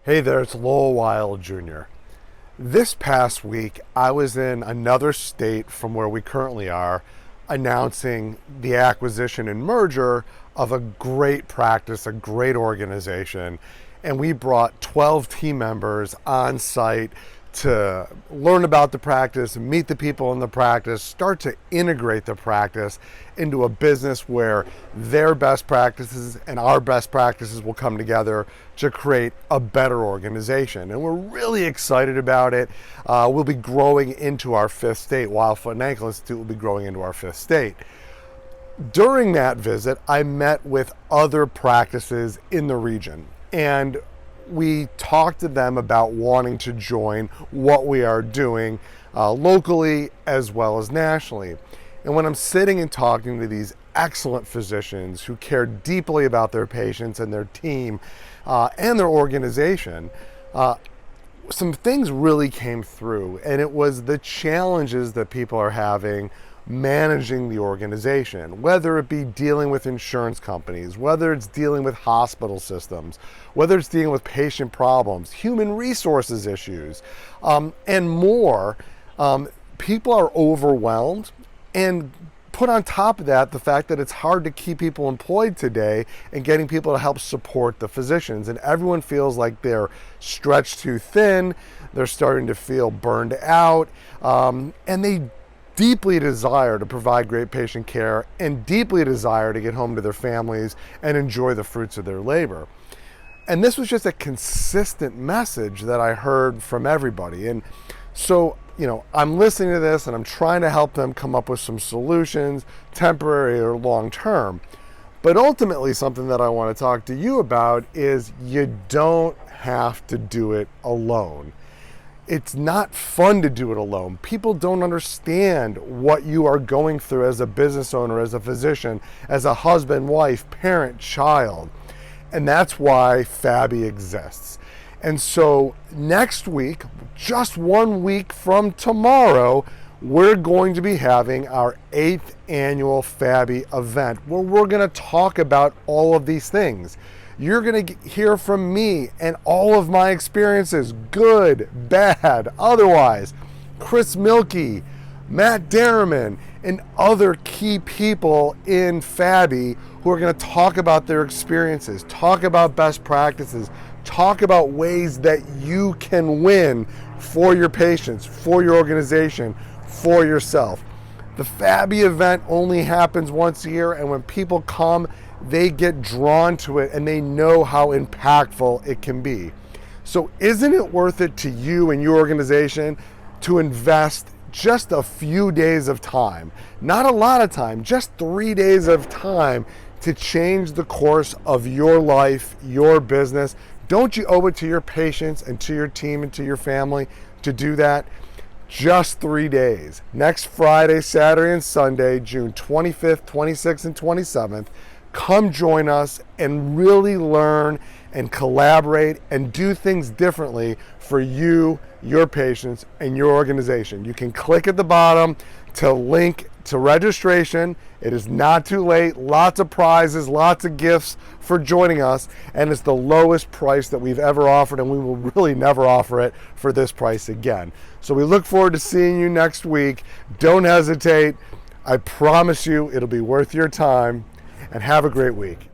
Hey there, it's Lowell Wild Jr. This past week, I was in another state from where we currently are, announcing the acquisition and merger of a great practice, a great organization. And we brought 12 team members on site to learn about the practice, meet the people in the practice, start to integrate the practice into a business where their best practices and our best practices will come together to create a better organization. And we're really excited about it. We'll be growing into our fifth state. Wild Foot and Ankle Institute will be growing into our fifth state. During that visit, I met with other practices in the region, and we talked to them about wanting to join what we are doing locally as well as nationally. And when I'm sitting and talking to these excellent physicians who care deeply about their patients and their team and their organization, some things really came through, and it was the challenges that people are having managing the organization, whether it be dealing with insurance companies, whether it's dealing with hospital systems, whether it's dealing with patient problems, human resources issues, and more. People are overwhelmed, and put on top of that the fact that it's hard to keep people employed today and getting people to help support the physicians. And everyone feels like they're stretched too thin, they're starting to feel burned out, and they deeply desire to provide great patient care and deeply desire to get home to their families and enjoy the fruits of their labor. And this was just a consistent message that I heard from everybody. And so, I'm listening to this and I'm trying to help them come up with some solutions, temporary or long term. But ultimately, something that I want to talk to you about is you don't have to do it alone. It's not fun to do it alone. People don't understand what you are going through as a business owner, as a physician, as a husband, wife, parent, child. And that's why FABI exists. And so next week, just 1 week from tomorrow, we're going to be having our 8th annual FABI event where we're going to talk about all of these things. You're going to hear from me and all of my experiences, good, bad, otherwise. Chris Milkey, Matt Derriman, and other key people in FABI who are going to talk about their experiences, talk about best practices, talk about ways that you can win for your patients, for your organization, for yourself. The FABI event only happens once a year, and when people come, they get drawn to it and they know how impactful it can be. So isn't it worth it to you and your organization to invest just a few days of time, not a lot of time, just 3 days of time to change the course of your life, your business? Don't you owe it to your patients and to your team and to your family to do that? Just 3 days. Next Friday, Saturday, and Sunday, June 25th, 26th, and 27th. Come join us and really learn and collaborate and do things differently for you, your patients, and your organization. You can click at the bottom to link to registration. It is not too late. Lots of prizes, lots of gifts for joining us, and it's the lowest price that we've ever offered, and we will really never offer it for this price again. So we look forward to seeing you next week. Don't hesitate. I promise you it'll be worth your time, and have a great week.